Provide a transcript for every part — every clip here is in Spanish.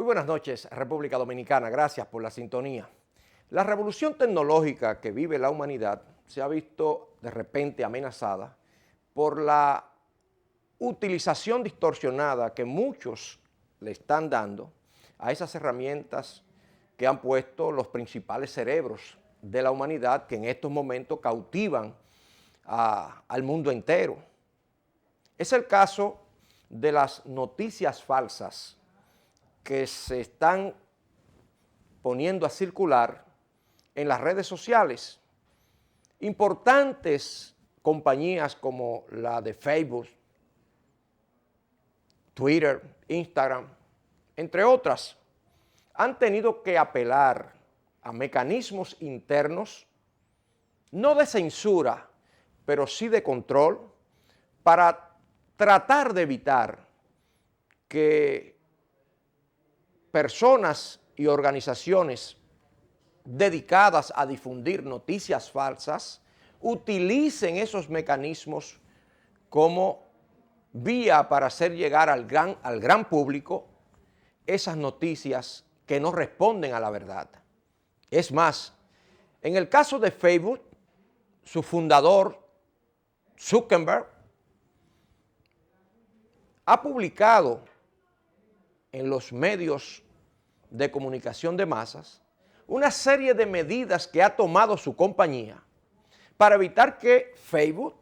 Muy buenas noches, República Dominicana. Gracias por la sintonía. La revolución tecnológica que vive la humanidad se ha visto de repente amenazada por la utilización distorsionada que muchos le están dando a esas herramientas que han puesto los principales cerebros de la humanidad que en estos momentos cautivan al mundo entero. Es el caso de las noticias falsas que se están poniendo a circular en las redes sociales. Importantes compañías como la de Facebook, Twitter, Instagram, entre otras, han tenido que apelar a mecanismos internos, no de censura, pero sí de control, para tratar de evitar que personas y organizaciones dedicadas a difundir noticias falsas utilicen esos mecanismos como vía para hacer llegar al gran público esas noticias que no responden a la verdad. Es más, en el caso de Facebook, su fundador, Zuckerberg, ha publicado en los medios de comunicación de masas una serie de medidas que ha tomado su compañía para evitar que Facebook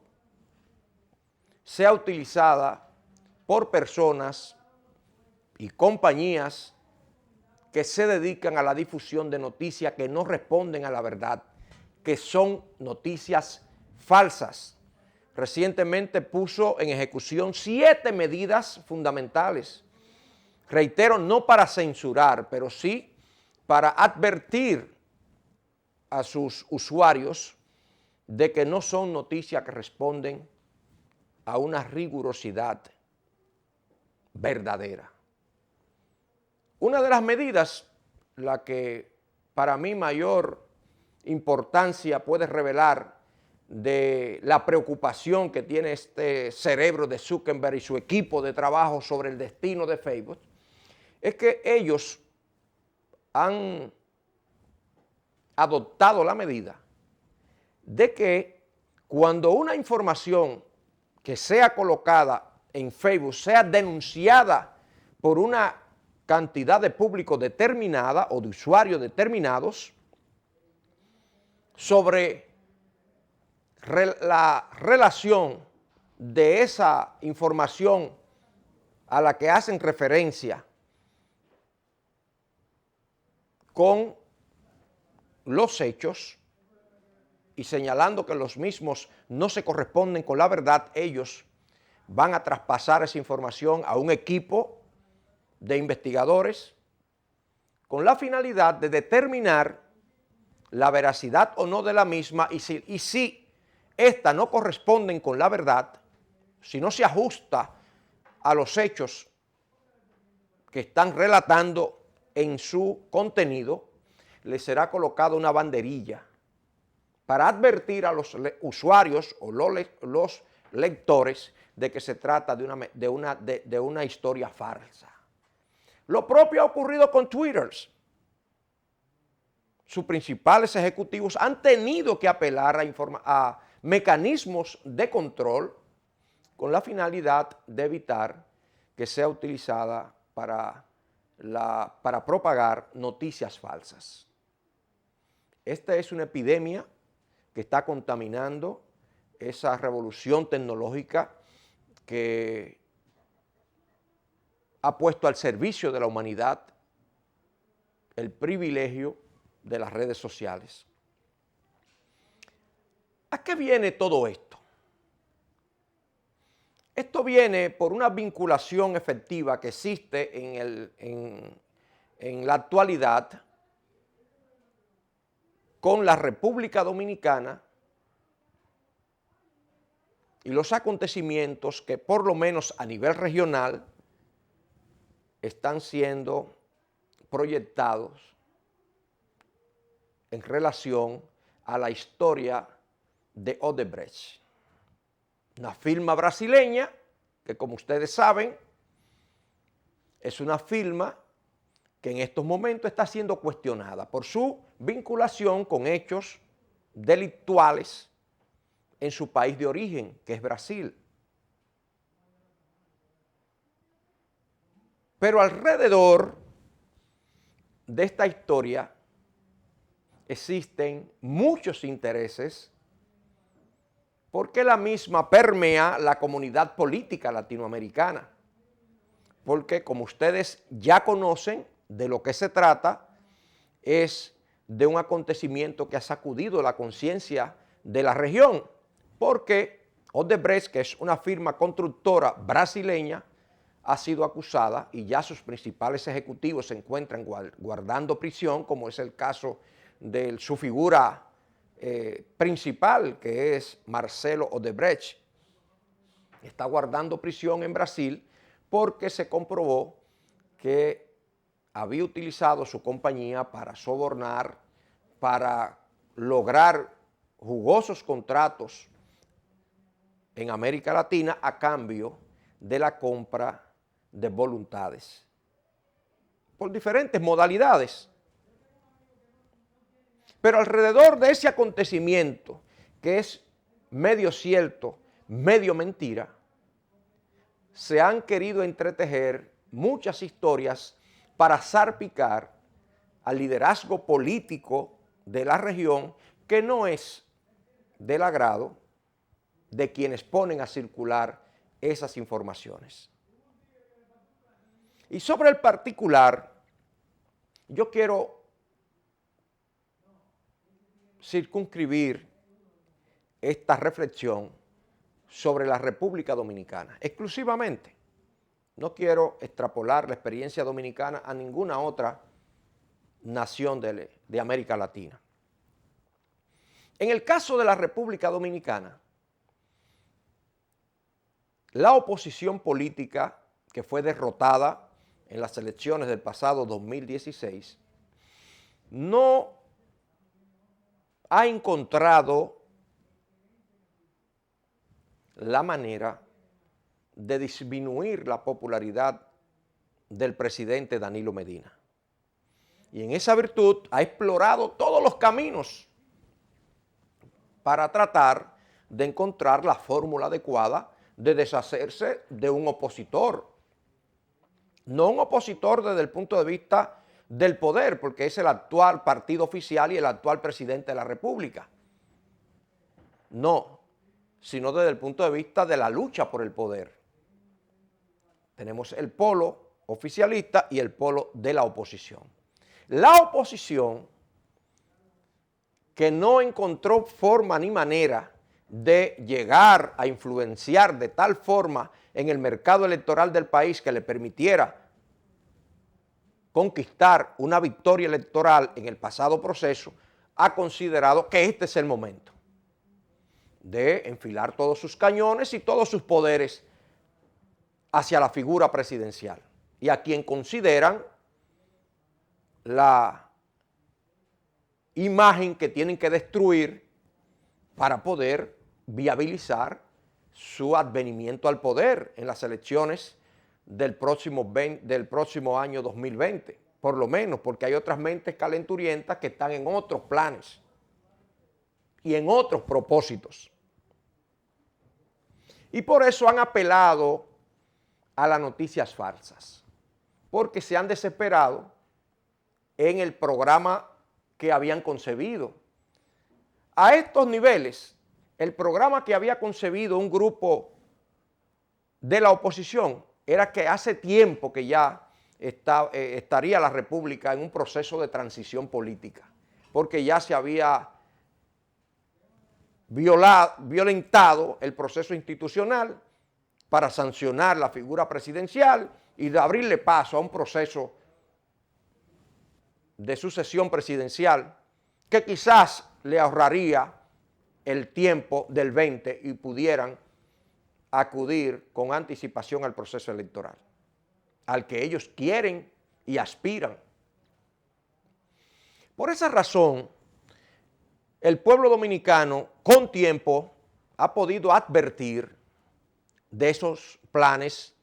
sea utilizada por personas y compañías que se dedican a la difusión de noticias que no responden a la verdad, que son noticias falsas. Recientemente puso en ejecución 7 medidas fundamentales. Reitero, no para censurar, pero sí para advertir a sus usuarios de que no son noticias que responden a una rigurosidad verdadera. Una de las medidas, la que para mí mayor importancia puede revelar de la preocupación que tiene este cerebro de Zuckerberg y su equipo de trabajo sobre el destino de Facebook, es que ellos han adoptado la medida de que cuando una información que sea colocada en Facebook sea denunciada por una cantidad de público determinada o de usuarios determinados sobre la relación de esa información a la que hacen referencia con los hechos y señalando que los mismos no se corresponden con la verdad, ellos van a traspasar esa información a un equipo de investigadores con la finalidad de determinar la veracidad o no de la misma y si esta no corresponden con la verdad, si no se ajusta a los hechos que están relatando en su contenido, le será colocada una banderilla para advertir a los usuarios o los lectores de que se trata de una historia falsa. Lo propio ha ocurrido con Twitter. Sus principales ejecutivos han tenido que apelar a mecanismos de control con la finalidad de evitar que sea utilizada para propagar noticias falsas. Esta es una epidemia que está contaminando esa revolución tecnológica que ha puesto al servicio de la humanidad el privilegio de las redes sociales. ¿A qué viene todo esto? Esto viene por una vinculación efectiva que existe en la actualidad con la República Dominicana y los acontecimientos que por lo menos a nivel regional están siendo proyectados en relación a la historia de Odebrecht. Una firma brasileña que, como ustedes saben, es una firma que en estos momentos está siendo cuestionada por su vinculación con hechos delictuales en su país de origen, que es Brasil. Pero alrededor de esta historia existen muchos intereses porque la misma permea la comunidad política latinoamericana. Porque como ustedes ya conocen, de lo que se trata es de un acontecimiento que ha sacudido la conciencia de la región, porque Odebrecht, que es una firma constructora brasileña, ha sido acusada y ya sus principales ejecutivos se encuentran guardando prisión, como es el caso de su figura principal, que es Marcelo Odebrecht. Está guardando prisión en Brasil porque se comprobó que había utilizado su compañía para sobornar, para lograr jugosos contratos en América Latina a cambio de la compra de voluntades por diferentes modalidades. Pero alrededor de ese acontecimiento, que es medio cierto, medio mentira, se han querido entretejer muchas historias para salpicar al liderazgo político de la región, que no es del agrado de quienes ponen a circular esas informaciones. Y sobre el particular, yo quiero circunscribir esta reflexión sobre la República Dominicana, exclusivamente. No quiero extrapolar la experiencia dominicana a ninguna otra nación de América Latina. En el caso de la República Dominicana, la oposición política que fue derrotada en las elecciones del pasado 2016 no ha encontrado la manera de disminuir la popularidad del presidente Danilo Medina. Y en esa virtud ha explorado todos los caminos para tratar de encontrar la fórmula adecuada de deshacerse de un opositor. No un opositor desde el punto de vista del poder, porque es el actual partido oficial y el actual presidente de la República. No, sino desde el punto de vista de la lucha por el poder. Tenemos el polo oficialista y el polo de la oposición. La oposición, que no encontró forma ni manera de llegar a influenciar de tal forma en el mercado electoral del país que le permitiera conquistar una victoria electoral en el pasado proceso, ha considerado que este es el momento de enfilar todos sus cañones y todos sus poderes hacia la figura presidencial, y a quien consideran la imagen que tienen que destruir para poder viabilizar su advenimiento al poder en las elecciones del próximo año 2020, por lo menos, porque hay otras mentes calenturientas que están en otros planes y en otros propósitos. Y por eso han apelado a las noticias falsas, porque se han desesperado en el programa que habían concebido. A estos niveles, el programa que había concebido un grupo de la oposición era que hace tiempo que ya estaría la República en un proceso de transición política, porque ya se había violentado el proceso institucional para sancionar la figura presidencial y de abrirle paso a un proceso de sucesión presidencial que quizás le ahorraría el tiempo del 20 y pudieran acudir con anticipación al proceso electoral, al que ellos quieren y aspiran. Por esa razón, el pueblo dominicano con tiempo ha podido advertir de esos planes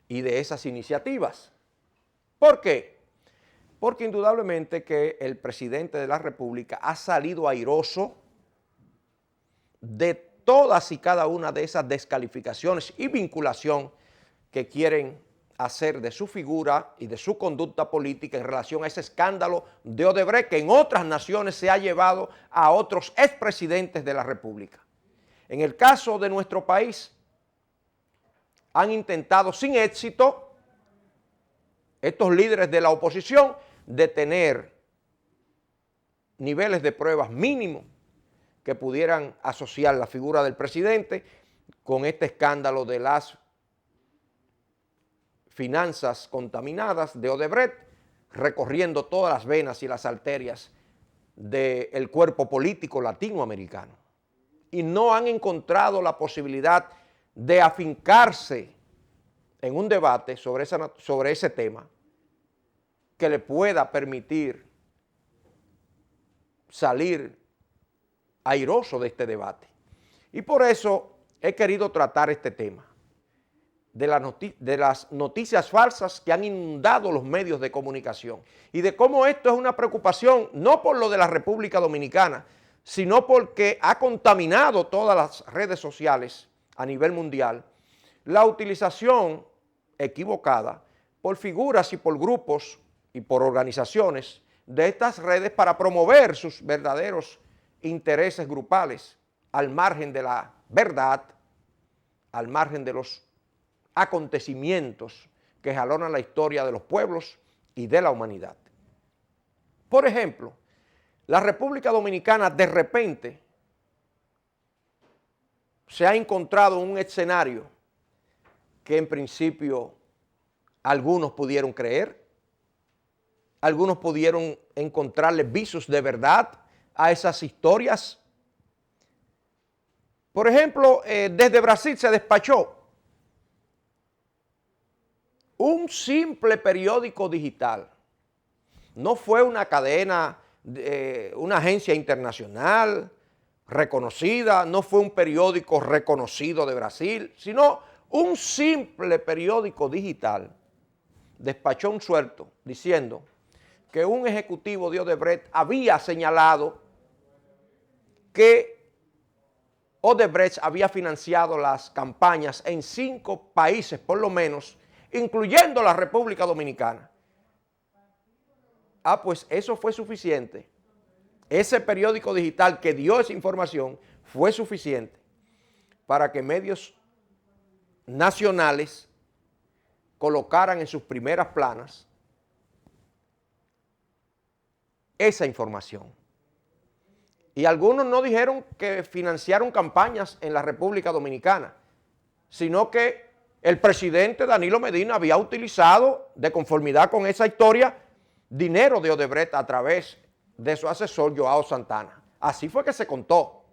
y de esas iniciativas. ¿Por qué? porque indudablemente que el presidente de la República ha salido airoso de todas y cada una de esas descalificaciones y vinculación que quieren hacer de su figura y de su conducta política en relación a ese escándalo de Odebrecht que en otras naciones se ha llevado a otros expresidentes de la República. En el caso de nuestro país, han intentado sin éxito estos líderes de la oposición de tener niveles de pruebas mínimos que pudieran asociar la figura del presidente con este escándalo de las finanzas contaminadas de Odebrecht, recorriendo todas las venas y las arterias del cuerpo político latinoamericano. Y no han encontrado la posibilidad de afincarse en un debate sobre ese tema que le pueda permitir salir airoso de este debate. Y por eso he querido tratar este tema de las noticias falsas que han inundado los medios de comunicación y de cómo esto es una preocupación no por lo de la República Dominicana, sino porque ha contaminado todas las redes sociales a nivel mundial, la utilización equivocada por figuras y por grupos y por organizaciones de estas redes para promover sus verdaderos intereses grupales al margen de la verdad, al margen de los acontecimientos que jalonan la historia de los pueblos y de la humanidad. Por ejemplo, la República Dominicana de repente se ha encontrado en un escenario que en principio algunos pudieron creer, algunos pudieron encontrarle visos de verdad a esas historias. Por ejemplo, desde Brasil se despachó un simple periódico digital. No fue una cadena, una agencia internacional reconocida, no fue un periódico reconocido de Brasil, sino un simple periódico digital. Despachó un suelto diciendo que un ejecutivo de Odebrecht había señalado que Odebrecht había financiado las campañas en 5 países por lo menos, incluyendo la República Dominicana. Pues eso fue suficiente. Ese periódico digital que dio esa información fue suficiente para que medios nacionales colocaran en sus primeras planas esa información. Y algunos no dijeron que financiaron campañas en la República Dominicana, sino que el presidente Danilo Medina había utilizado, de conformidad con esa historia, dinero de Odebrecht a través de su asesor Joao Santana. Así fue que se contó.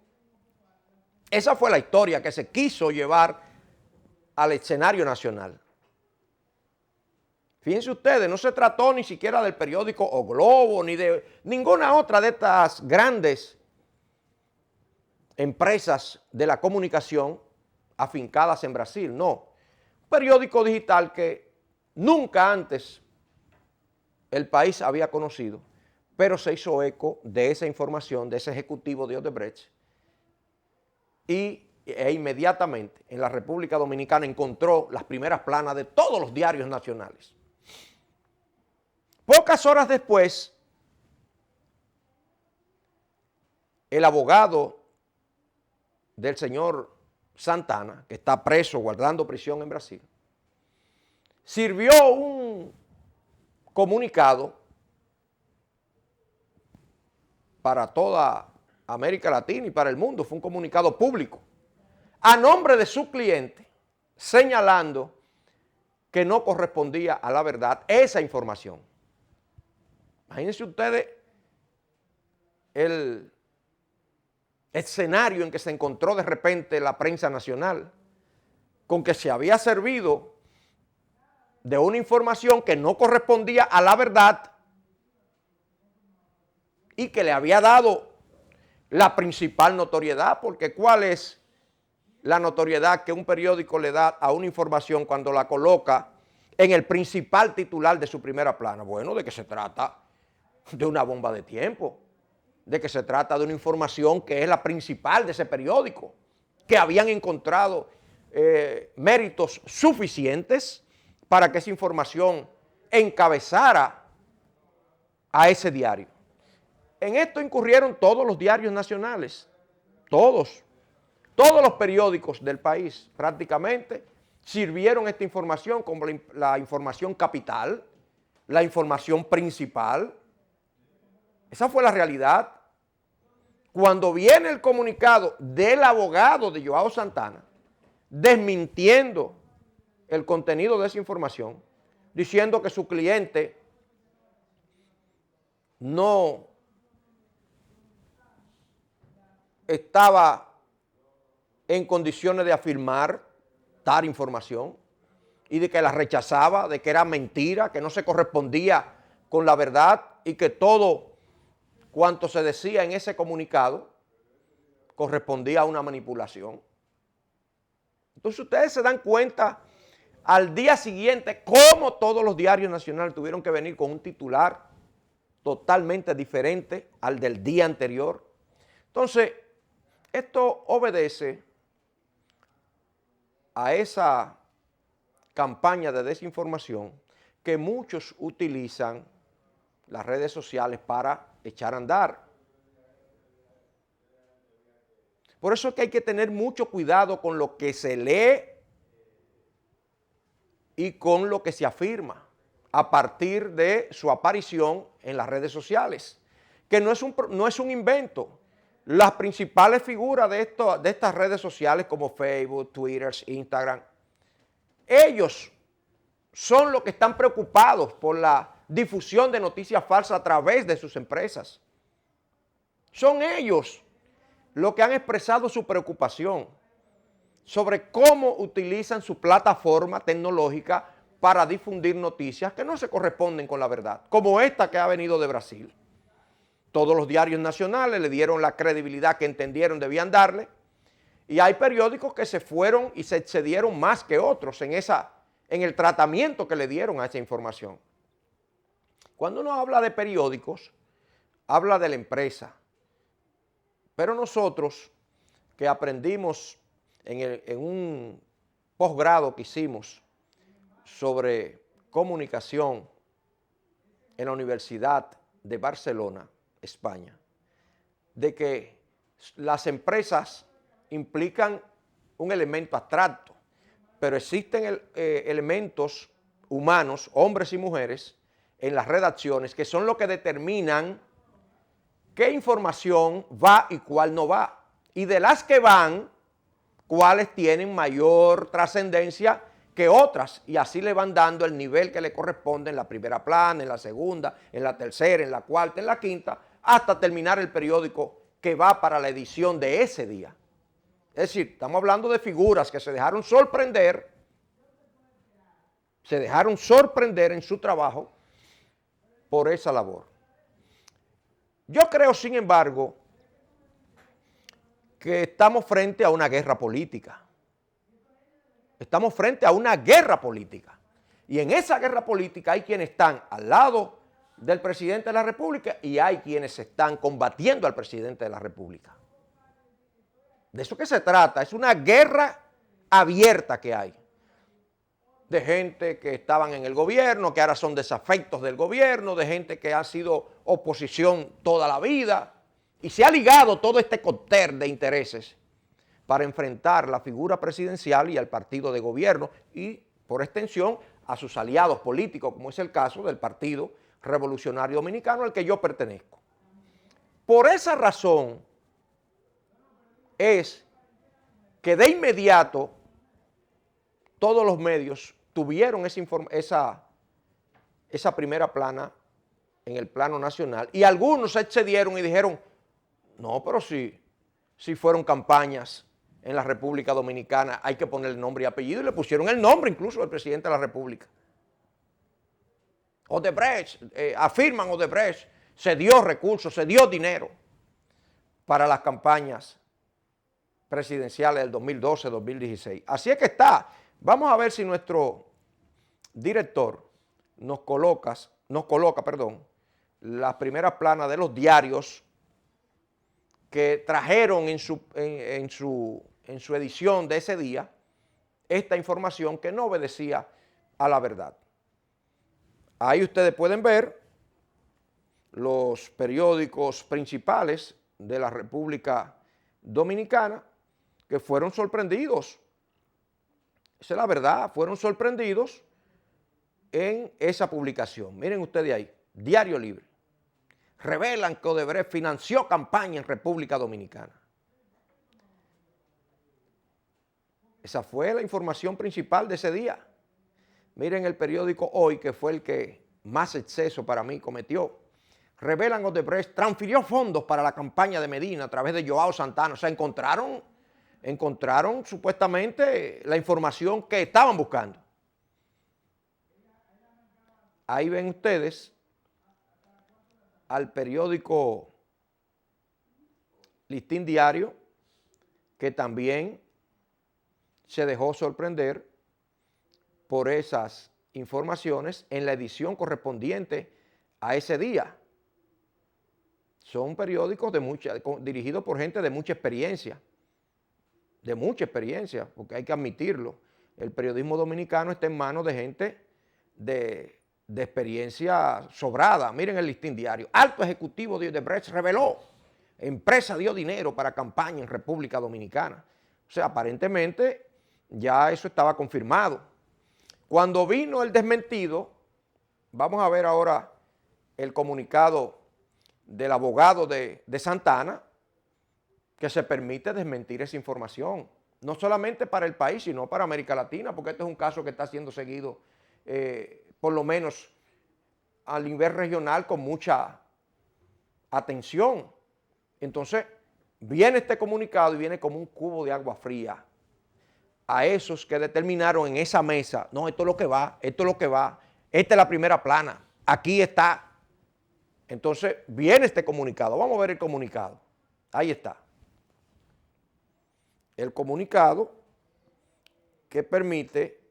Esa fue la historia que se quiso llevar al escenario nacional. Fíjense ustedes, no se trató ni siquiera del periódico O Globo, ni de ninguna otra de estas grandes empresas de la comunicación afincadas en Brasil, no. Un periódico digital que nunca antes el país había conocido, pero se hizo eco de esa información, de ese ejecutivo de Odebrecht, e inmediatamente en la República Dominicana encontró las primeras planas de todos los diarios nacionales. Pocas horas después, el abogado del señor Santana, que está preso, guardando prisión en Brasil, sirvió un comunicado para toda América Latina y para el mundo, fue un comunicado público, a nombre de su cliente, señalando que no correspondía a la verdad esa información. Imagínense ustedes el escenario en que se encontró de repente la prensa nacional, con que se había servido de una información que no correspondía a la verdad y que le había dado la principal notoriedad, porque ¿cuál es la notoriedad que un periódico le da a una información cuando la coloca en el principal titular de su primera plana? Bueno, ¿de qué se trata? De una bomba de tiempo, de que se trata de una información que es la principal de ese periódico, que habían encontrado méritos suficientes para que esa información encabezara a ese diario. En esto incurrieron todos los diarios nacionales, todos los periódicos del país prácticamente sirvieron esta información como la información capital, la información principal. Esa fue la realidad. Cuando viene el comunicado del abogado de Joao Santana, desmintiendo el contenido de esa información, diciendo que su cliente no estaba en condiciones de afirmar tal información y de que la rechazaba, de que era mentira, que no se correspondía con la verdad y que todo cuanto se decía en ese comunicado correspondía a una manipulación. Entonces ustedes se dan cuenta al día siguiente cómo todos los diarios nacionales tuvieron que venir con un titular totalmente diferente al del día anterior. Entonces, esto obedece a esa campaña de desinformación que muchos utilizan las redes sociales para echar a andar. Por eso es que hay que tener mucho cuidado con lo que se lee y con lo que se afirma a partir de su aparición en las redes sociales, que no es un invento. Las principales figuras de estas redes sociales como Facebook, Twitter, Instagram, ellos son los que están preocupados por la difusión de noticias falsas a través de sus empresas. Son ellos los que han expresado su preocupación sobre cómo utilizan su plataforma tecnológica para difundir noticias que no se corresponden con la verdad, como esta que ha venido de Brasil. Todos los diarios nacionales le dieron la credibilidad que entendieron debían darle, y hay periódicos que se fueron y se excedieron más que otros en el tratamiento que le dieron a esa información. Cuando uno habla de periódicos, habla de la empresa, pero nosotros que aprendimos en un posgrado que hicimos sobre comunicación en la Universidad de Barcelona, España, de que las empresas implican un elemento abstracto, pero existen elementos humanos, hombres y mujeres, en las redacciones que son los que determinan qué información va y cuál no va. Y de las que van, cuáles tienen mayor trascendencia que otras, y así le van dando el nivel que le corresponde en la primera plana, en la segunda, en la tercera, en la cuarta, en la quinta, hasta terminar el periódico que va para la edición de ese día. Es decir, estamos hablando de figuras que se dejaron sorprender en su trabajo por esa labor. Yo creo, sin embargo, que estamos frente a una guerra política. Estamos frente a una guerra política. Y en esa guerra política hay quienes están al lado del presidente de la República y hay quienes están combatiendo al presidente de la República. De eso que se trata, es una guerra abierta que hay. De gente que estaban en el gobierno, que ahora son desafectos del gobierno, de gente que ha sido oposición toda la vida, y se ha ligado todo este cóctel de intereses para enfrentar la figura presidencial y al partido de gobierno y, por extensión, a sus aliados políticos, como es el caso del Partido Revolucionario Dominicano, al que yo pertenezco. Por esa razón es que de inmediato todos los medios tuvieron esa primera plana en el plano nacional y algunos se excedieron y dijeron, no, pero si fueron campañas en la República Dominicana, hay que poner el nombre y apellido, y le pusieron el nombre incluso del presidente de la República. Odebrecht, afirman Odebrecht, se dio recursos, se dio dinero para las campañas presidenciales del 2012-2016. Así es que está. Vamos a ver si nuestro director nos coloca, las primeras planas de los diarios que trajeron en su edición de ese día esta información que no obedecía a la verdad. Ahí ustedes pueden ver los periódicos principales de la República Dominicana que fueron sorprendidos. Esa es la verdad, fueron sorprendidos en esa publicación. Miren ustedes ahí, Diario Libre. Revelan que Odebrecht financió campaña en República Dominicana. Esa fue la información principal de ese día. Miren el periódico Hoy, que fue el que más exceso para mí cometió. Revelan Odebrecht transfirió fondos para la campaña de Medina a través de Joao Santana. O sea, encontraron supuestamente la información que estaban buscando. Ahí ven ustedes al periódico Listín Diario, que también se dejó sorprender por esas informaciones en la edición correspondiente a ese día. Son periódicos dirigidos por gente de mucha experiencia, porque hay que admitirlo. El periodismo dominicano está en manos de gente de experiencia sobrada. Miren el Listín Diario. Alto ejecutivo de Odebrecht reveló: empresa dio dinero para campaña en República Dominicana. O sea, aparentemente ya eso estaba confirmado. Cuando vino el desmentido, vamos a ver ahora el comunicado del abogado de Santana, que se permite desmentir esa información, no solamente para el país, sino para América Latina, porque este es un caso que está siendo seguido, por lo menos a nivel regional, con mucha atención. Entonces, viene este comunicado y viene como un cubo de agua fría a esos que determinaron en esa mesa: no, esto es lo que va, esto es lo que va, esta es la primera plana, aquí está. Entonces, viene este comunicado. Vamos a ver el comunicado. Ahí está. El comunicado que permite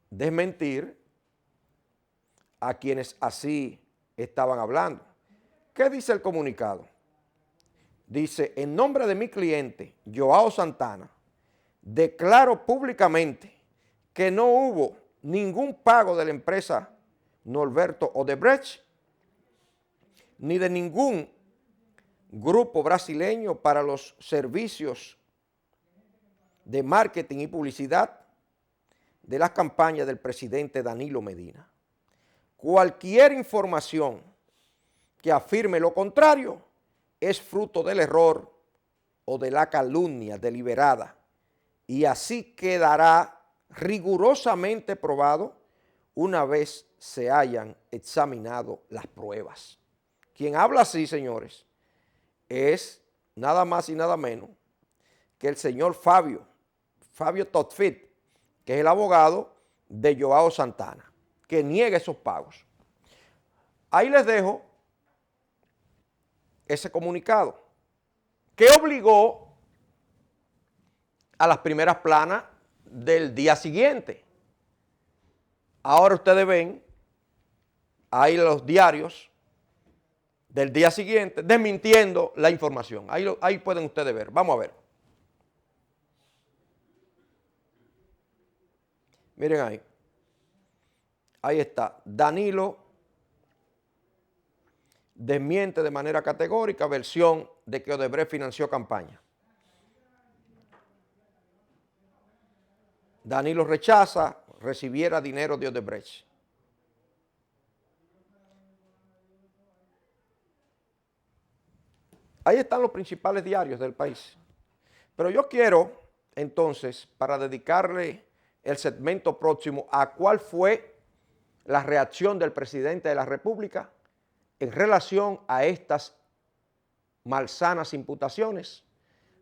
desmentir a quienes así estaban hablando. ¿Qué dice el comunicado? Dice: en nombre de mi cliente, Joao Santana, declaro públicamente que no hubo ningún pago de la empresa Norberto Odebrecht ni de ningún grupo brasileño para los servicios de marketing y publicidad de las campañas del presidente Danilo Medina. Cualquier información que afirme lo contrario es fruto del error o de la calumnia deliberada, y así quedará rigurosamente probado una vez se hayan examinado las pruebas. Quien habla así, señores, es nada más y nada menos que el señor Fabio Todfit, que es el abogado de Joao Santana, que niega esos pagos. Ahí les dejo ese comunicado que obligó a las primeras planas del día siguiente. Ahora ustedes ven ahí los diarios del día siguiente desmintiendo la información. Ahí pueden ustedes ver. Vamos a ver. Miren ahí. Ahí está. Danilo desmiente de manera categórica versión de que Odebrecht financió campaña. Danilo rechaza recibiera dinero de Odebrecht. Ahí están los principales diarios del país. Pero yo quiero, entonces, para dedicarle el segmento próximo a cuál fue la reacción del presidente de la República en relación a estas malsanas imputaciones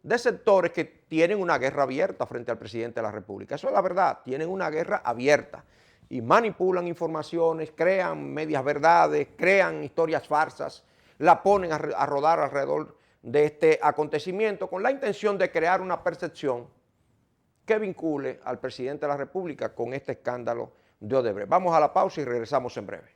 de sectores que tienen una guerra abierta frente al presidente de la República. Eso es la verdad, tienen una guerra abierta y manipulan informaciones, crean medias verdades, crean historias farsas, la ponen a rodar alrededor de este acontecimiento con la intención de crear una percepción que vincule al presidente de la República con este escándalo de Odebrecht. Vamos a la pausa y regresamos en breve.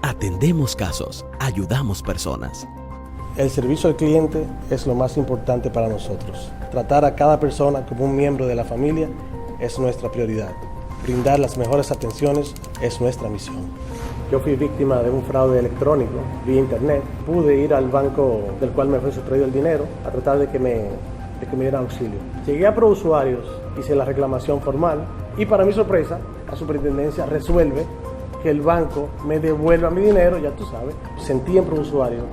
Atendemos casos, ayudamos personas. El servicio al cliente es lo más importante para nosotros. Tratar a cada persona como un miembro de la familia es nuestra prioridad. Brindar las mejores atenciones es nuestra misión. Yo fui víctima de un fraude electrónico vía internet. Pude ir al banco del cual me fue sustraído el dinero a tratar de que me dieran auxilio. Llegué a ProUsuarios, hice la reclamación formal y para mi sorpresa, la superintendencia resuelve que el banco me devuelva mi dinero, ya tú sabes. Sentí en ProUsuarios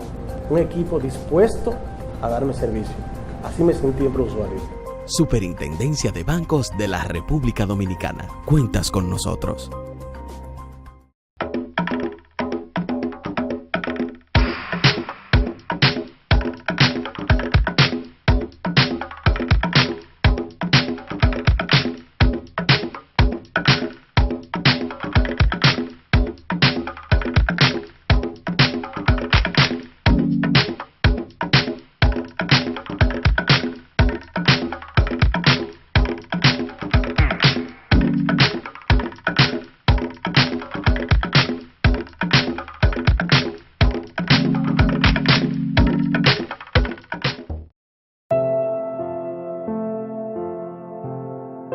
un equipo dispuesto a darme servicio. Así me sentí en ProUsuarios. Superintendencia de Bancos de la República Dominicana. Cuentas con nosotros.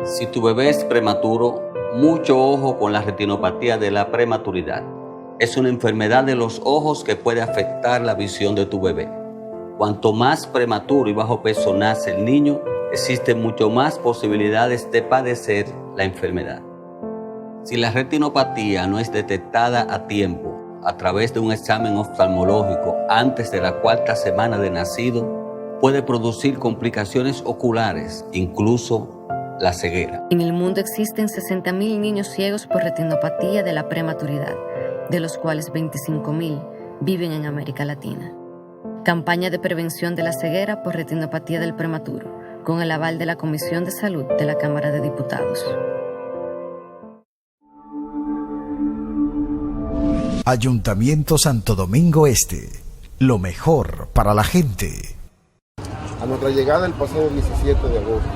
Si tu bebé es prematuro, mucho ojo con la retinopatía de la prematuridad. Es una enfermedad de los ojos que puede afectar la visión de tu bebé. Cuanto más prematuro y bajo peso nace el niño, existen mucho más posibilidades de padecer la enfermedad. Si la retinopatía no es detectada a tiempo, a través de un examen oftalmológico antes de la 4ª semana de nacido, puede producir complicaciones oculares, incluso la ceguera. En el mundo existen 60.000 niños ciegos por retinopatía de la prematuridad, de los cuales 25.000 viven en América Latina. Campaña de prevención de la ceguera por retinopatía del prematuro, con el aval de la Comisión de Salud de la Cámara de Diputados. Ayuntamiento Santo Domingo Este. Lo mejor para la gente. A nuestra llegada el pasado 17 de agosto,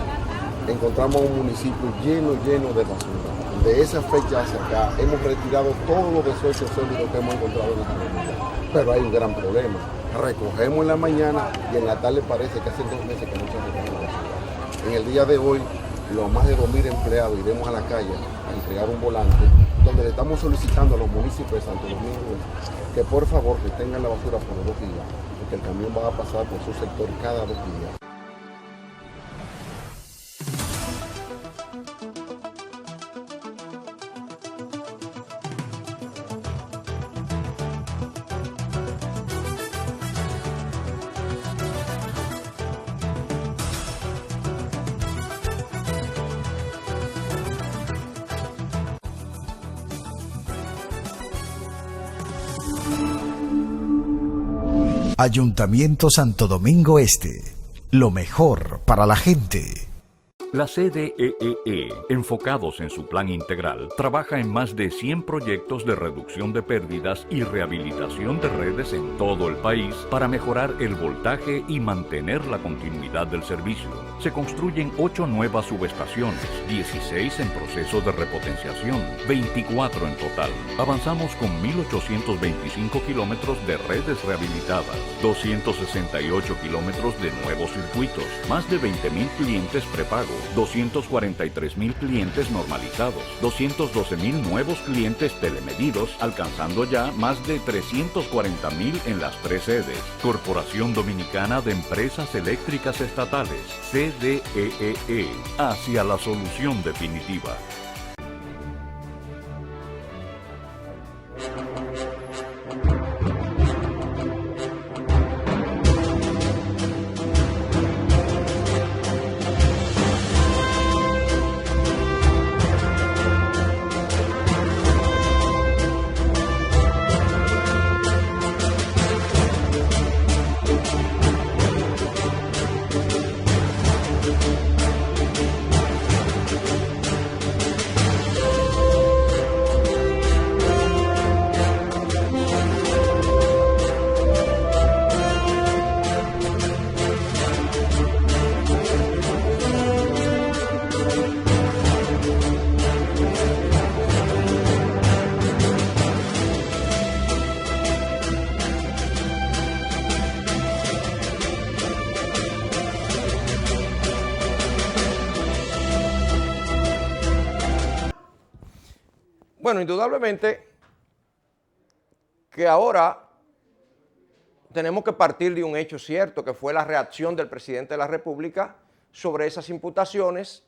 encontramos un municipio lleno de basura. De esa fecha hacia acá hemos retirado todos los desechos sólidos que hemos encontrado en la comunidad. Pero hay un gran problema. Recogemos en la mañana y en la tarde parece que hace 2 meses que no se recoge la basura. En el día de hoy, los más de 2.000 empleados iremos a la calle a entregar un volante donde le estamos solicitando a los municipios de Santo Domingo que por favor retengan la basura por 2 días, porque el camión va a pasar por su sector cada 2 días. Ayuntamiento Santo Domingo Este. Lo mejor para la gente. La CDEE, enfocados en su plan integral, trabaja en más de 100 proyectos de reducción de pérdidas y rehabilitación de redes en todo el país para mejorar el voltaje y mantener la continuidad del servicio. Se construyen 8 nuevas subestaciones, 16 en proceso de repotenciación, 24 en total. Avanzamos con 1.825 kilómetros de redes rehabilitadas, 268 kilómetros de nuevos circuitos, más de 20.000 clientes prepago, 243.000 clientes normalizados, 212.000 nuevos clientes telemedidos, alcanzando ya más de 340.000 en las 3 sedes. Corporación Dominicana de Empresas Eléctricas Estatales, CDEE, hacia la solución definitiva. Bueno, indudablemente que ahora tenemos que partir de un hecho cierto, que fue la reacción del presidente de la República sobre esas imputaciones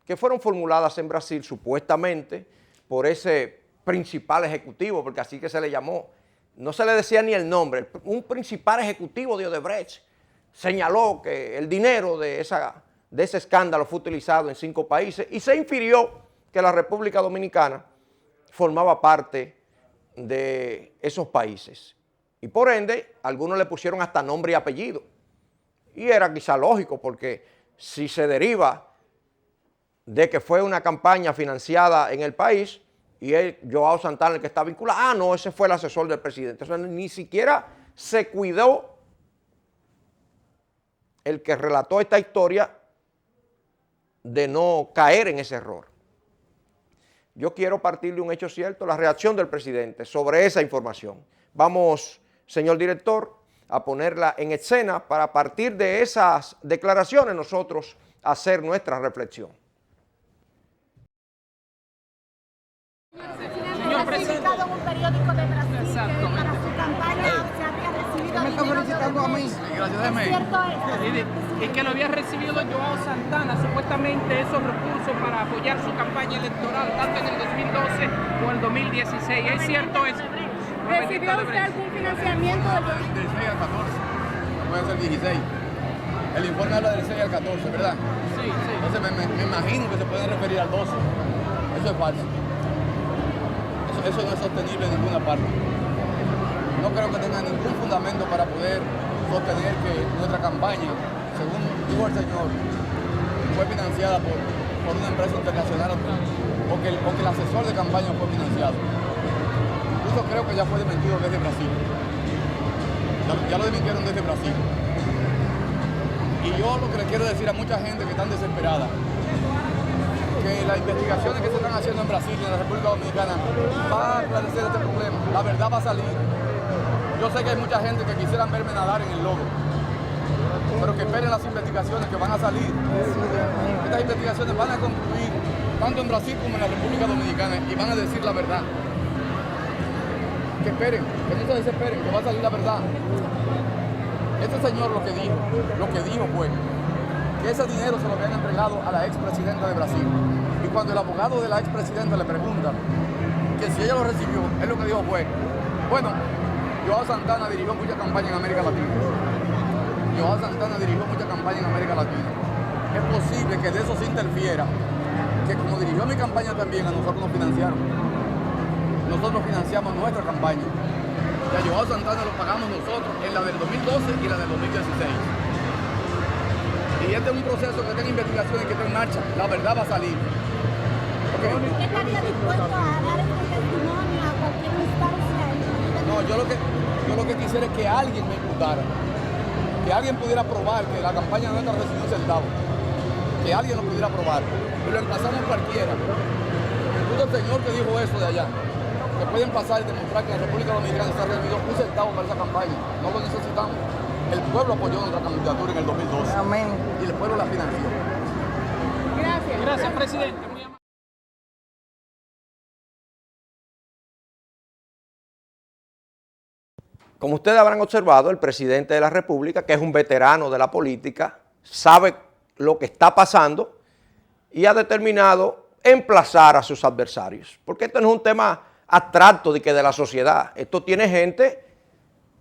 que fueron formuladas en Brasil supuestamente por ese principal ejecutivo, porque así que se le llamó, no se le decía ni el nombre, un principal ejecutivo de Odebrecht señaló que el dinero de ese escándalo fue utilizado en 5 países y se infirió que la República Dominicana formaba parte de esos países. Y por ende, algunos le pusieron hasta nombre y apellido. Y era quizá lógico, porque si se deriva de que fue una campaña financiada en el país y es Joao Santana el que está vinculado, no, ese fue el asesor del presidente. O sea, ni siquiera se cuidó el que relató esta historia de no caer en ese error. Yo quiero partir de un hecho cierto, la reacción del presidente sobre esa información. Vamos, señor director, a ponerla en escena para, a partir de esas declaraciones, nosotros hacer nuestra reflexión. Señor presidente, en un periódico de Brasil que para su campaña se había recibido me está felicitando a mí. ¿Es cierto eso? Y que lo había recibido Joao Santana, supuestamente esos recursos para apoyar su campaña electoral, tanto en el 2012 como en el 2016. ¿Es cierto eso? ¿Recibió usted algún financiamiento? Del 6 al 14, puede ser 16. El informe habla del 6 al 14, ¿verdad? Sí, sí. Entonces me imagino que se pueden referir al 12. Eso es falso. Eso no es sostenible en ninguna parte. No creo que tenga ningún fundamento para poder sostener que nuestra campaña, según dijo el señor, fue financiada por una empresa internacional o que el asesor de campaña fue financiado. Incluso creo que ya fue desmentido desde Brasil. Ya lo desmintieron desde Brasil. Y yo lo que le quiero decir a mucha gente que están desesperada, que las investigaciones que se están haciendo en Brasil y en la República Dominicana van a esclarecer este problema. La verdad va a salir. Yo sé que hay mucha gente que quisieran verme nadar en el lodo, pero que esperen las investigaciones que van a salir. Estas investigaciones van a concluir tanto en Brasil como en la República Dominicana y van a decir la verdad. Que esperen, que no se desesperen, que va a salir la verdad. Este señor lo que dijo fue que ese dinero se lo habían entregado a la expresidenta de Brasil. Y cuando el abogado de la expresidenta le pregunta que si ella lo recibió, él lo que dijo fue, bueno, Joao Santana dirigió mucha campaña en América Latina. Joao Santana dirigió mucha campaña en América Latina. Es posible que de eso se interfiera, que como dirigió mi campaña también, a nosotros nos financiaron. Nosotros financiamos nuestra campaña. Y a Joao Santana lo pagamos nosotros en la del 2012 y la del 2016. Y Y este es un proceso que tiene investigaciones que está en marcha. La verdad va a salir. ¿Qué estaría dispuesto a dar este testimonio a cualquier instancia? No, yo lo que quisiera es que alguien me imputara. Que alguien pudiera probar que la campaña nuestra recibió un centavo. Que alguien lo pudiera probar. Y lo emplazamos cualquiera. Incluso el señor que dijo eso de allá. Que pueden pasar y demostrar que en la República Dominicana se ha recibido un centavo para esa campaña. No lo necesitamos. El pueblo apoyó nuestra candidatura en el 2012. Amén. Y el pueblo la financió. Gracias. Gracias, presidente. Muy amable. Como ustedes habrán observado, el presidente de la República, que es un veterano de la política, sabe lo que está pasando y ha determinado emplazar a sus adversarios. Porque esto no es un tema abstracto de la sociedad. Esto tiene gente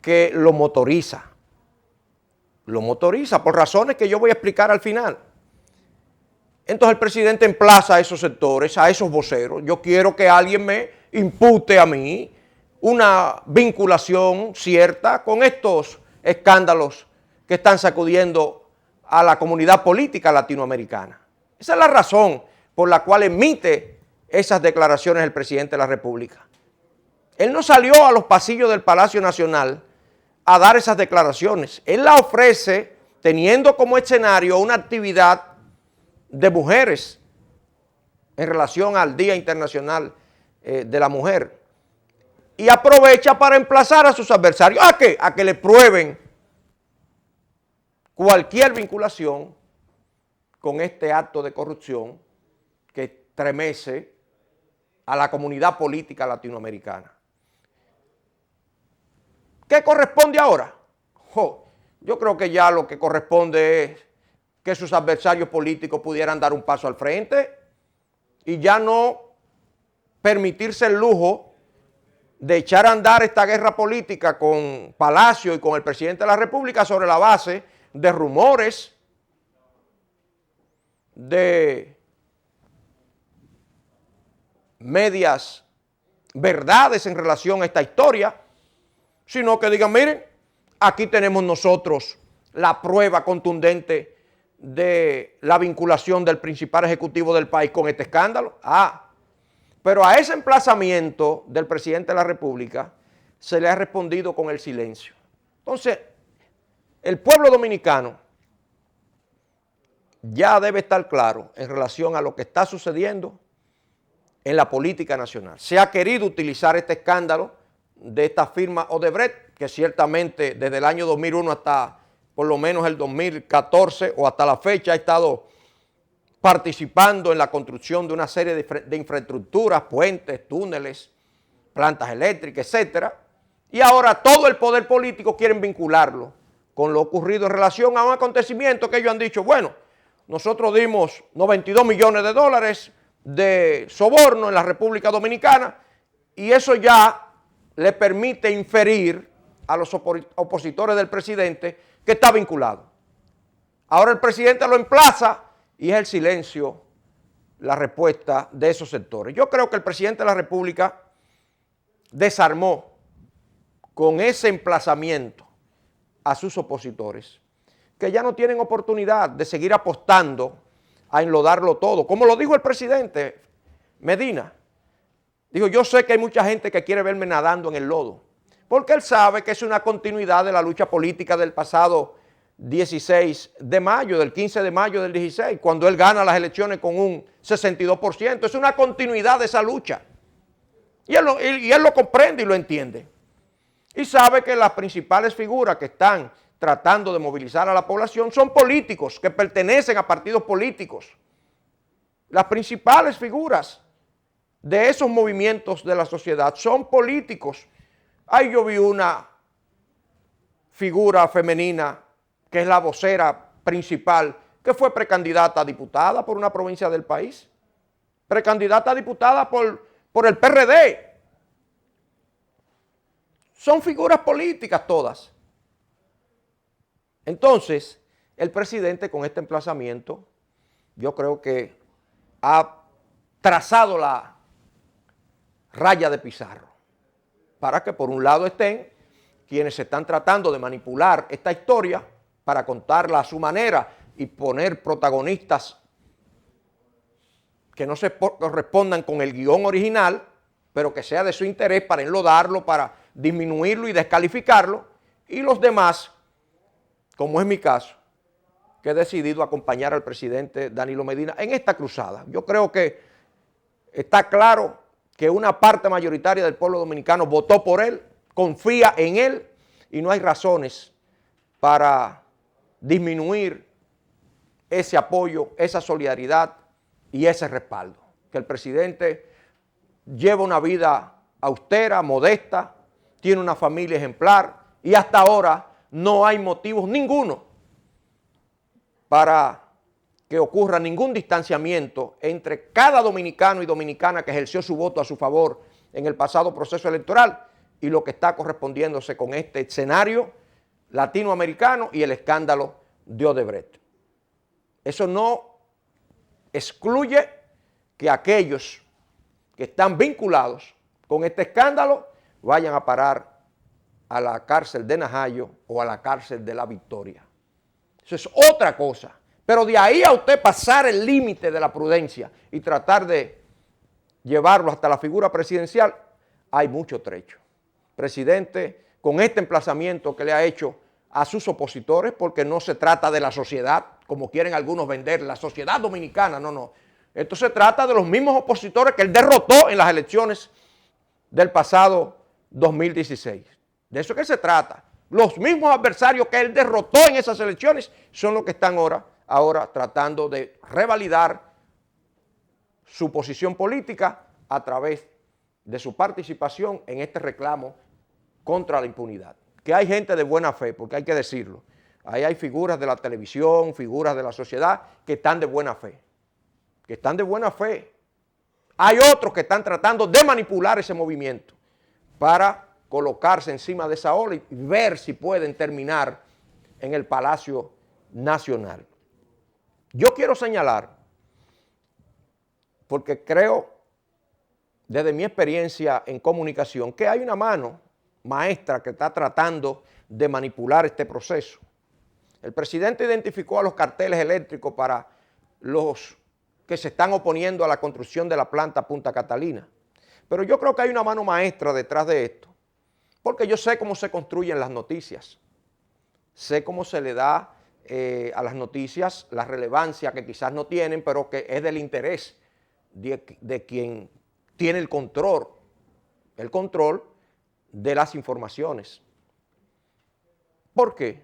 que lo motoriza. Lo motoriza por razones que yo voy a explicar al final. Entonces el presidente emplaza a esos sectores, a esos voceros. Yo quiero que alguien me impute a mí una vinculación cierta con estos escándalos que están sacudiendo a la comunidad política latinoamericana. Esa es la razón por la cual emite esas declaraciones el presidente de la República. Él no salió a los pasillos del Palacio Nacional a dar esas declaraciones. Él la ofrece teniendo como escenario una actividad de mujeres en relación al Día Internacional de la Mujer. Y aprovecha para emplazar a sus adversarios. ¿A qué? A que le prueben cualquier vinculación con este acto de corrupción que estremece a la comunidad política latinoamericana. ¿Qué corresponde ahora? Yo creo que ya lo que corresponde es que sus adversarios políticos pudieran dar un paso al frente y ya no permitirse el lujo de echar a andar esta guerra política con Palacio y con el presidente de la República sobre la base de rumores, de medias verdades en relación a esta historia, sino que digan, miren, aquí tenemos nosotros la prueba contundente de la vinculación del principal ejecutivo del país con este escándalo. Pero a ese emplazamiento del presidente de la República se le ha respondido con el silencio. Entonces, el pueblo dominicano ya debe estar claro en relación a lo que está sucediendo en la política nacional. Se ha querido utilizar este escándalo de esta firma Odebrecht, que ciertamente desde el año 2001 hasta por lo menos el 2014 o hasta la fecha ha estado participando en la construcción de una serie de infraestructuras, puentes, túneles, plantas eléctricas, etcétera. Y ahora todo el poder político quieren vincularlo con lo ocurrido en relación a un acontecimiento que ellos han dicho, bueno, nosotros dimos 92 millones de dólares de soborno en la República Dominicana y eso ya le permite inferir a los opositores del presidente que está vinculado. Ahora el presidente lo emplaza y es el silencio la respuesta de esos sectores. Yo creo que el presidente de la República desarmó con ese emplazamiento a sus opositores, que ya no tienen oportunidad de seguir apostando a enlodarlo todo. Como lo dijo el presidente Medina, dijo, yo sé que hay mucha gente que quiere verme nadando en el lodo, porque él sabe que es una continuidad de la lucha política del pasado 16 de mayo, del 15 de mayo del 16, cuando él gana las elecciones con un 62%. Es una continuidad de esa lucha. Y él lo comprende y lo entiende. Y sabe que las principales figuras que están tratando de movilizar a la población son políticos que pertenecen a partidos políticos. Las principales figuras de esos movimientos de la sociedad son políticos. Ahí yo vi una figura femenina que es la vocera principal, que fue precandidata a diputada por una provincia del país, precandidata a diputada por el PRD. Son figuras políticas todas. Entonces, el presidente con este emplazamiento, yo creo que ha trazado la raya de pizarro para que por un lado estén quienes están tratando de manipular esta historia para contarla a su manera, y poner protagonistas que no se correspondan con el guión original, pero que sea de su interés para enlodarlo, para disminuirlo y descalificarlo, y los demás, como es mi caso, que he decidido acompañar al presidente Danilo Medina en esta cruzada. Yo creo que está claro que una parte mayoritaria del pueblo dominicano votó por él, confía en él, y no hay razones para disminuir ese apoyo, esa solidaridad y ese respaldo. Que el presidente lleva una vida austera, modesta, tiene una familia ejemplar y hasta ahora no hay motivos ninguno para que ocurra ningún distanciamiento entre cada dominicano y dominicana que ejerció su voto a su favor en el pasado proceso electoral y lo que está correspondiéndose con este escenario latinoamericano y el escándalo de Odebrecht. Eso no excluye que aquellos que están vinculados con este escándalo vayan a parar a la cárcel de Najayo o a la cárcel de La Victoria. Eso es otra cosa. Pero de ahí a usted pasar el límite de la prudencia y tratar de llevarlo hasta la figura presidencial, hay mucho trecho. Presidente, con este emplazamiento que le ha hecho a sus opositores, porque no se trata de la sociedad, como quieren algunos vender, la sociedad dominicana, no. Esto se trata de los mismos opositores que él derrotó en las elecciones del pasado 2016. De eso que se trata. Los mismos adversarios que él derrotó en esas elecciones son los que están ahora tratando de revalidar su posición política a través de su participación en este reclamo contra la impunidad. Que hay gente de buena fe, porque hay que decirlo. Ahí hay figuras de la televisión, figuras de la sociedad que están de buena fe. Hay otros que están tratando de manipular ese movimiento para colocarse encima de esa ola y ver si pueden terminar en el Palacio Nacional. Yo quiero señalar, porque creo, desde mi experiencia en comunicación, que hay una mano maestra que está tratando de manipular este proceso. El presidente identificó a los carteles eléctricos para los que se están oponiendo a la construcción de la planta Punta Catalina. Pero yo creo que hay una mano maestra detrás de esto, porque yo sé cómo se construyen las noticias, sé cómo se le da a las noticias la relevancia que quizás no tienen, pero que es del interés de quien tiene el control de las informaciones. ¿Por qué?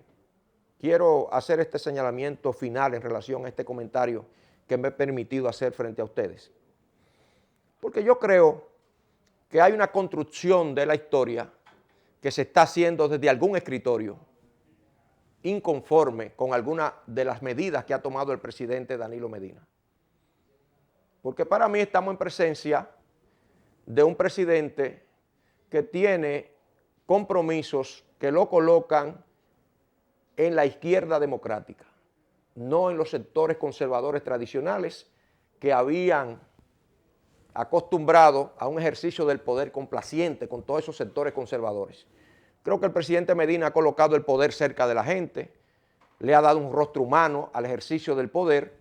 Quiero hacer este señalamiento final en relación a este comentario que me he permitido hacer frente a ustedes. Porque yo creo que hay una construcción de la historia que se está haciendo desde algún escritorio inconforme con alguna de las medidas que ha tomado el presidente Danilo Medina. Porque para mí estamos en presencia de un presidente que tiene compromisos que lo colocan en la izquierda democrática, no en los sectores conservadores tradicionales que habían acostumbrado a un ejercicio del poder complaciente con todos esos sectores conservadores. Creo que el presidente Medina ha colocado el poder cerca de la gente, le ha dado un rostro humano al ejercicio del poder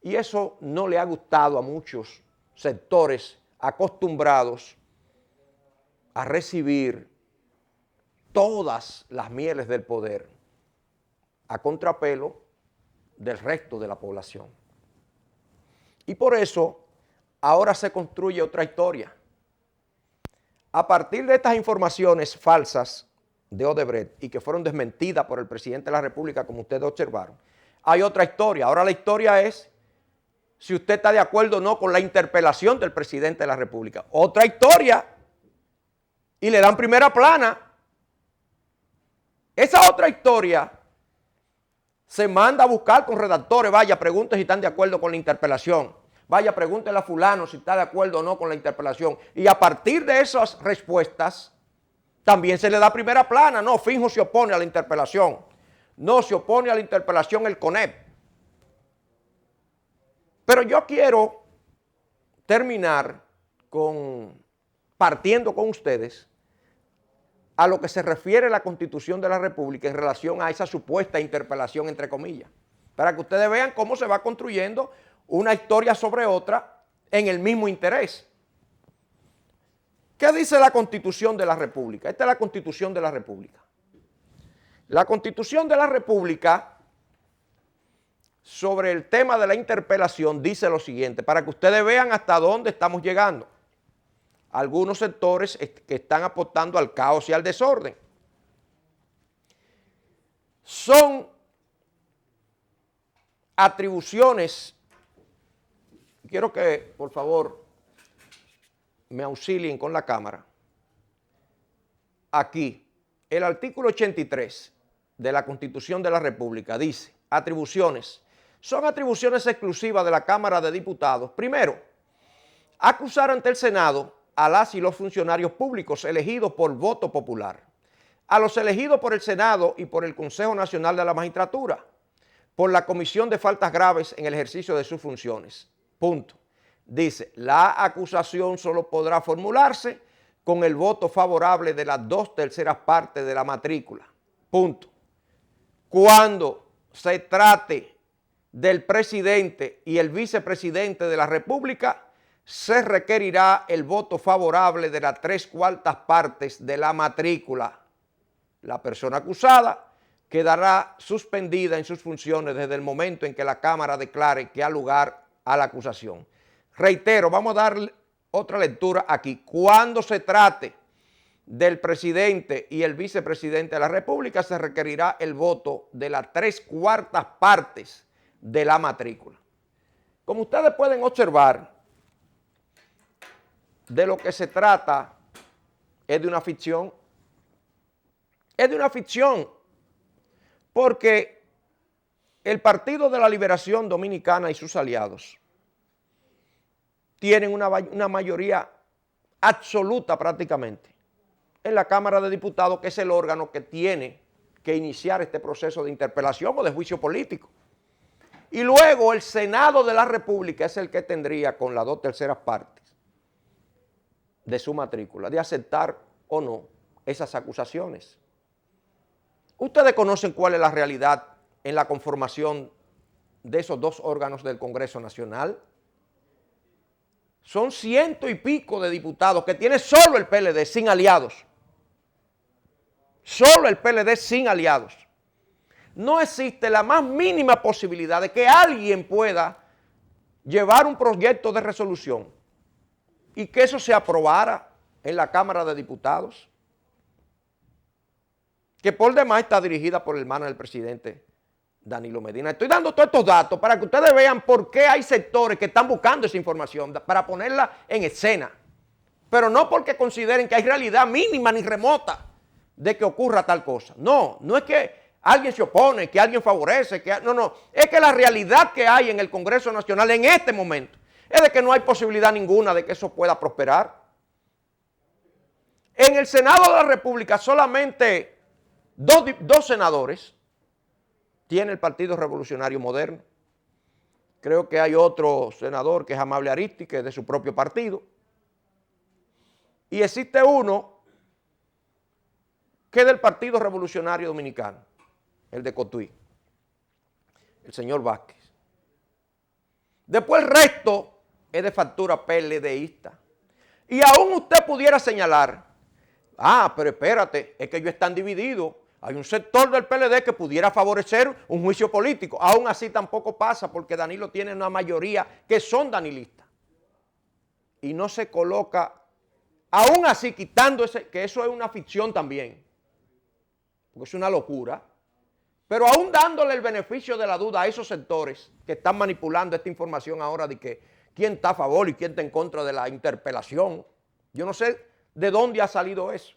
y eso no le ha gustado a muchos sectores acostumbrados a recibir todas las mieles del poder a contrapelo del resto de la población. Y por eso ahora se construye otra historia. A partir de estas informaciones falsas de Odebrecht y que fueron desmentidas por el presidente de la República, como ustedes observaron, hay otra historia. Ahora la historia es si usted está de acuerdo o no con la interpelación del presidente de la República. Otra historia. Y le dan primera plana. Esa otra historia se manda a buscar con redactores. Vaya, pregunte si están de acuerdo con la interpelación. Vaya, pregúntele a fulano si está de acuerdo o no con la interpelación. Y a partir de esas respuestas, también se le da primera plana. No, Finjo se opone a la interpelación. No se opone a la interpelación el CONEP. Pero yo quiero terminar partiendo con ustedes a lo que se refiere a la Constitución de la República en relación a esa supuesta interpelación, entre comillas. para que ustedes vean cómo se va construyendo una historia sobre otra en el mismo interés. ¿Qué dice la Constitución de la República? Esta es la Constitución de la República. La Constitución de la República, sobre el tema de la interpelación, dice lo siguiente, para que ustedes vean hasta dónde estamos llegando. Algunos sectores que están apostando al caos y al desorden. Son atribuciones, quiero que por favor me auxilien con la cámara. Aquí, el artículo 83 de la Constitución de la República dice, atribuciones, son atribuciones exclusivas de la Cámara de Diputados. Primero, acusar ante el Senado a las y los funcionarios públicos elegidos por voto popular, a los elegidos por el Senado y por el Consejo Nacional de la Magistratura, por la comisión de faltas graves en el ejercicio de sus funciones. Punto. Dice, la acusación solo podrá formularse con el voto favorable de las 2/3 partes de la matrícula. Punto. Cuando se trate del presidente y el vicepresidente de la República, se requerirá el voto favorable de las 3/4 partes de la matrícula. La persona acusada quedará suspendida en sus funciones desde el momento en que la Cámara declare que ha lugar a la acusación. Reitero, vamos a dar otra lectura aquí. Cuando se trate del presidente y el vicepresidente de la República, se requerirá el voto de las 3/4 partes de la matrícula. Como ustedes pueden observar, de lo que se trata es de una ficción. Es de una ficción porque el Partido de la Liberación Dominicana y sus aliados tienen una mayoría absoluta prácticamente en la Cámara de Diputados, que es el órgano que tiene que iniciar este proceso de interpelación o de juicio político. Y luego el Senado de la República es el que tendría con las 2/3 partes de su matrícula de aceptar o no esas acusaciones. Ustedes conocen cuál es la realidad en la conformación de esos dos órganos del Congreso Nacional. Son 100 y pico de diputados que tiene solo el PLD sin aliados. Solo el PLD sin aliados. No existe la más mínima posibilidad de que alguien pueda llevar un proyecto de resolución y que eso se aprobara en la Cámara de Diputados, que por demás está dirigida por el hermano del presidente Danilo Medina. Estoy dando todos estos datos para que ustedes vean por qué hay sectores que están buscando esa información, para ponerla en escena, pero no porque consideren que hay realidad mínima ni remota de que ocurra tal cosa. No, no es que alguien se opone, que alguien favorece, no, es que la realidad que hay en el Congreso Nacional en este momento es de que no hay posibilidad ninguna de que eso pueda prosperar. En el Senado de la República solamente dos senadores tiene el Partido Revolucionario Moderno. Creo que hay otro senador que es Amable Ariztí, que es de su propio partido. Y existe uno que es del Partido Revolucionario Dominicano, el de Cotuí, el señor Vázquez. Después el resto es de factura PLDista. Y aún usted pudiera señalar, pero espérate, es que ellos están divididos. Hay un sector del PLD que pudiera favorecer un juicio político. Aún así tampoco pasa porque Danilo tiene una mayoría que son danilistas. Y no se coloca, aún así quitando que eso es una ficción también, porque es una locura, pero aún dándole el beneficio de la duda a esos sectores que están manipulando esta información ahora de que quién está a favor y quién está en contra de la interpelación. Yo no sé de dónde ha salido eso.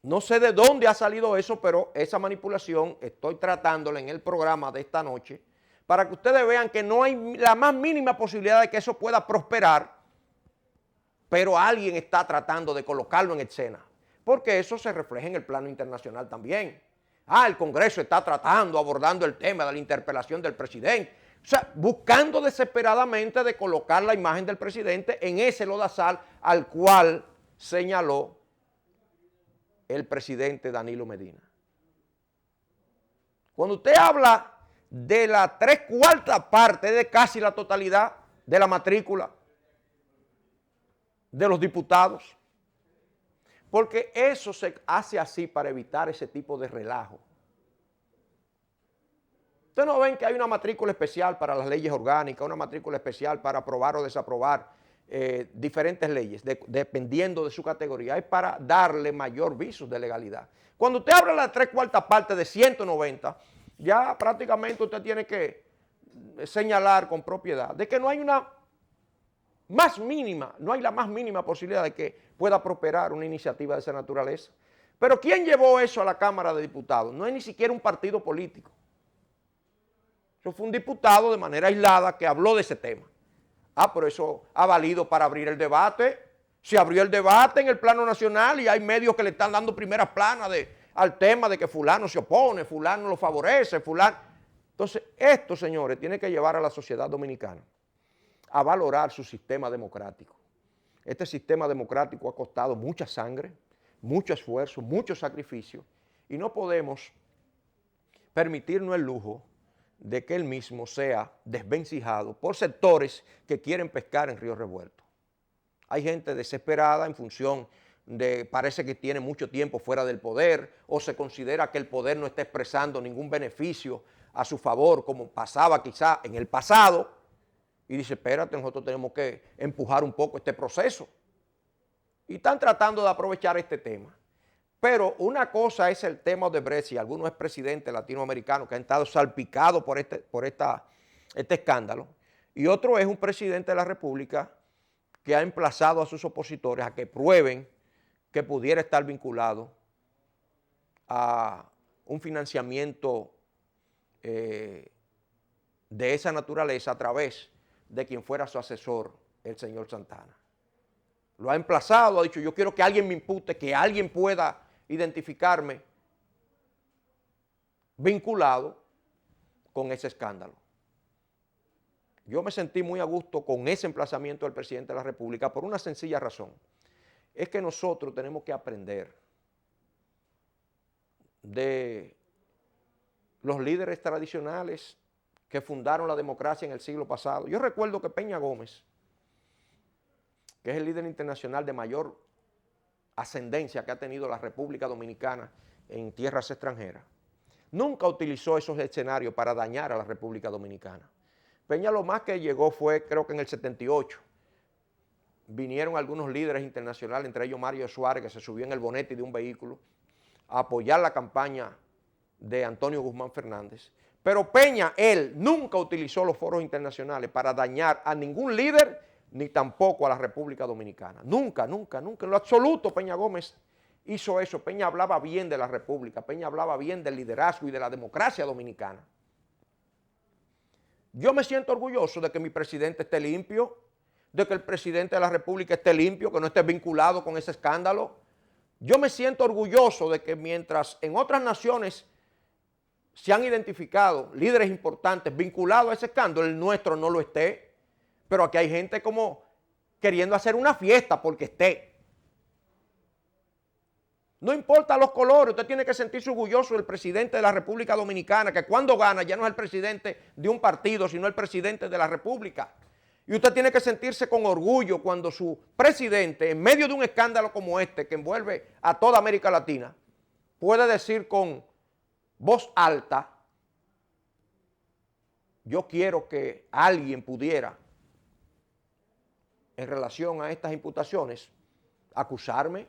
No sé de dónde ha salido eso, pero esa manipulación estoy tratándola en el programa de esta noche para que ustedes vean que no hay la más mínima posibilidad de que eso pueda prosperar, pero alguien está tratando de colocarlo en escena, porque eso se refleja en el plano internacional también. El Congreso está abordando el tema de la interpelación del presidente. O sea, buscando desesperadamente de colocar la imagen del presidente en ese lodazal al cual señaló el presidente Danilo Medina. Cuando usted habla de la 3/4 parte, de casi la totalidad de la matrícula de los diputados, porque eso se hace así para evitar ese tipo de relajo. Ustedes no ven que hay una matrícula especial para las leyes orgánicas, una matrícula especial para aprobar o desaprobar diferentes leyes, dependiendo de su categoría, es para darle mayor viso de legalidad. Cuando usted habla de la 3/4 parte de 190, ya prácticamente usted tiene que señalar con propiedad de que no hay una más mínima, no hay la más mínima posibilidad de que pueda prosperar una iniciativa de esa naturaleza. Pero ¿quién llevó eso a la Cámara de Diputados? No es ni siquiera un partido político. Eso fue un diputado de manera aislada que habló de ese tema. Pero eso ha valido para abrir el debate. Se abrió el debate en el plano nacional y hay medios que le están dando primeras planas al tema de que fulano se opone, fulano lo favorece, fulano. Entonces, esto, señores, tiene que llevar a la sociedad dominicana a valorar su sistema democrático. Este sistema democrático ha costado mucha sangre, mucho esfuerzo, mucho sacrificio, y no podemos permitirnos el lujo de que él mismo sea desvencijado por sectores que quieren pescar en río revuelto. Hay gente desesperada en función de, parece que tiene mucho tiempo fuera del poder, o se considera que el poder no está expresando ningún beneficio a su favor, como pasaba quizá en el pasado, y dice, espérate, nosotros tenemos que empujar un poco este proceso. Y están tratando de aprovechar este tema. Pero una cosa es el tema de Odebrecht y algunos expresidentes latinoamericanos que han estado salpicados por este escándalo, y otro es un presidente de la República que ha emplazado a sus opositores a que prueben que pudiera estar vinculado a un financiamiento de esa naturaleza a través de quien fuera su asesor, el señor Santana. Lo ha emplazado, ha dicho, yo quiero que alguien me impute, que alguien pueda identificarme vinculado con ese escándalo. Yo me sentí muy a gusto con ese emplazamiento del presidente de la República por una sencilla razón. Es que nosotros tenemos que aprender de los líderes tradicionales que fundaron la democracia en el siglo pasado. Yo recuerdo que Peña Gómez, que es el líder internacional de mayor ascendencia que ha tenido la República Dominicana en tierras extranjeras, nunca utilizó esos escenarios para dañar a la República Dominicana. Peña lo más que llegó fue, creo que en el 78, vinieron algunos líderes internacionales, entre ellos Mario Suárez, que se subió en el bonete de un vehículo, a apoyar la campaña de Antonio Guzmán Fernández. Pero Peña, él, nunca utilizó los foros internacionales para dañar a ningún líder, ni tampoco a la República Dominicana. Nunca, nunca, nunca. En lo absoluto Peña Gómez hizo eso. Peña hablaba bien de la República, Peña hablaba bien del liderazgo y de la democracia dominicana. Yo me siento orgulloso de que mi presidente esté limpio, de que el presidente de la República esté limpio, que no esté vinculado con ese escándalo. Yo me siento orgulloso de que mientras en otras naciones se han identificado líderes importantes vinculados a ese escándalo, el nuestro no lo esté. Pero aquí hay gente como queriendo hacer una fiesta porque esté. No importa los colores, usted tiene que sentirse orgulloso del presidente de la República Dominicana, que cuando gana ya no es el presidente de un partido, sino el presidente de la República. Y usted tiene que sentirse con orgullo cuando su presidente, en medio de un escándalo como este, que envuelve a toda América Latina, puede decir con voz alta, yo quiero que alguien pudiera, en relación a estas imputaciones, acusarme.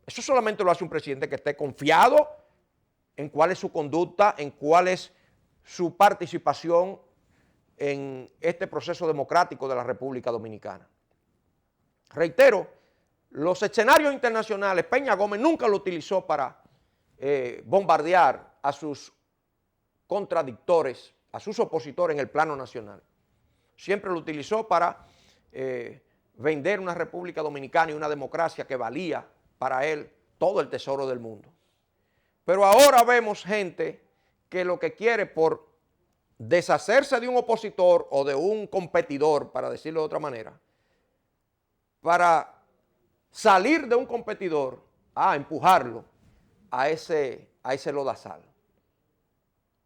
Eso solamente lo hace un presidente que esté confiado en cuál es su conducta, en cuál es su participación en este proceso democrático de la República Dominicana. Reitero, los escenarios internacionales, Peña Gómez nunca lo utilizó para bombardear a sus contradictores, a sus opositores en el plano nacional. Siempre lo utilizó para vender una República Dominicana y una democracia que valía para él todo el tesoro del mundo. Pero ahora vemos gente que lo que quiere por deshacerse de un opositor o de un competidor, para decirlo de otra manera, para salir de un competidor, a empujarlo a ese lodazal.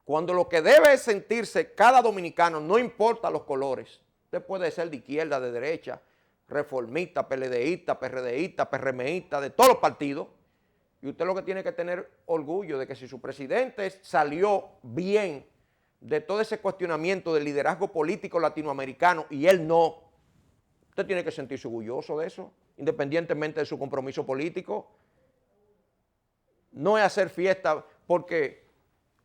Cuando lo que debe es sentirse cada dominicano, no importa los colores. Usted puede ser de izquierda, de derecha, reformista, PLDista, PRDista, PRMista, de todos los partidos. Y usted lo que tiene que tener orgullo de que si su presidente salió bien de todo ese cuestionamiento del liderazgo político latinoamericano y él no, usted tiene que sentirse orgulloso de eso, independientemente de su compromiso político. No es hacer fiesta porque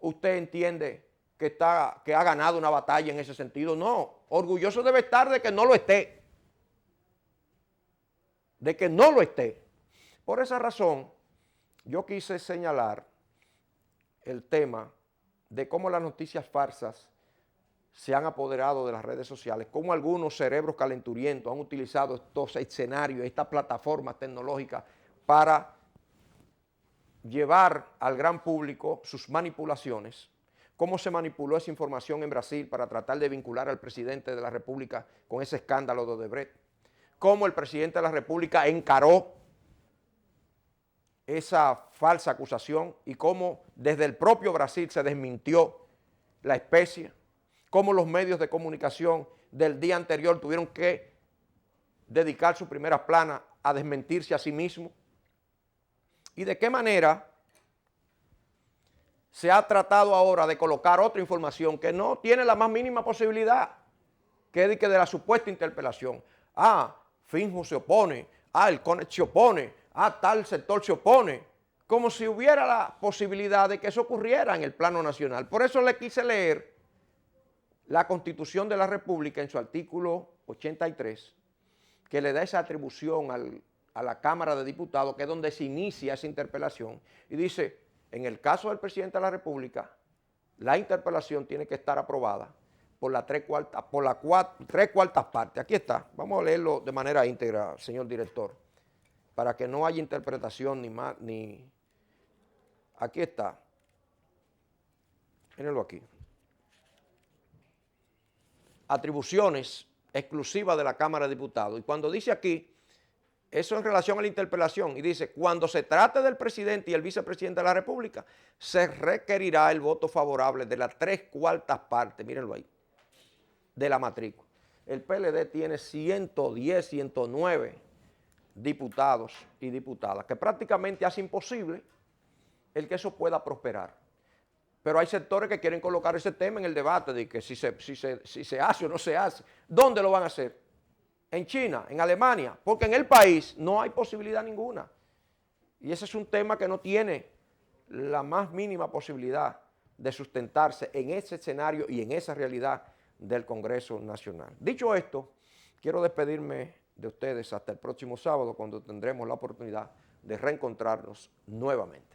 usted entiende que ha ganado una batalla en ese sentido. No, orgulloso debe estar de que no lo esté. De que no lo esté. Por esa razón, yo quise señalar el tema de cómo las noticias falsas se han apoderado de las redes sociales, cómo algunos cerebros calenturientos han utilizado estos escenarios, estas plataformas tecnológicas para llevar al gran público sus manipulaciones, cómo se manipuló esa información en Brasil para tratar de vincular al presidente de la República con ese escándalo de Odebrecht, cómo el presidente de la República encaró esa falsa acusación y cómo desde el propio Brasil se desmintió la especie, cómo los medios de comunicación del día anterior tuvieron que dedicar su primera plana a desmentirse a sí mismos, y de qué manera se ha tratado ahora de colocar otra información que no tiene la más mínima posibilidad, que es de la supuesta interpelación. Finjo se opone, el CONEC se opone, tal sector se opone, como si hubiera la posibilidad de que eso ocurriera en el plano nacional. Por eso le quise leer la Constitución de la República en su artículo 83, que le da esa atribución a la Cámara de Diputados, que es donde se inicia esa interpelación, y dice, en el caso del presidente de la República, la interpelación tiene que estar aprobada por las tres cuartas partes. Aquí está, vamos a leerlo de manera íntegra, señor director, para que no haya interpretación ni... Aquí está, mírenlo aquí. Atribuciones exclusivas de la Cámara de Diputados. Y cuando dice aquí, eso en relación a la interpelación, y dice, cuando se trate del presidente y el vicepresidente de la República, se requerirá el voto favorable de las tres cuartas partes, mírenlo ahí, de la matrícula. El PLD tiene 110, 109 diputados y diputadas, que prácticamente hace imposible el que eso pueda prosperar. Pero hay sectores que quieren colocar ese tema en el debate de que si se hace o no se hace. ¿Dónde lo van a hacer? En China, en Alemania, porque en el país no hay posibilidad ninguna. Y ese es un tema que no tiene la más mínima posibilidad de sustentarse en ese escenario y en esa realidad del Congreso Nacional. Dicho esto, quiero despedirme de ustedes hasta el próximo sábado, cuando tendremos la oportunidad de reencontrarnos nuevamente.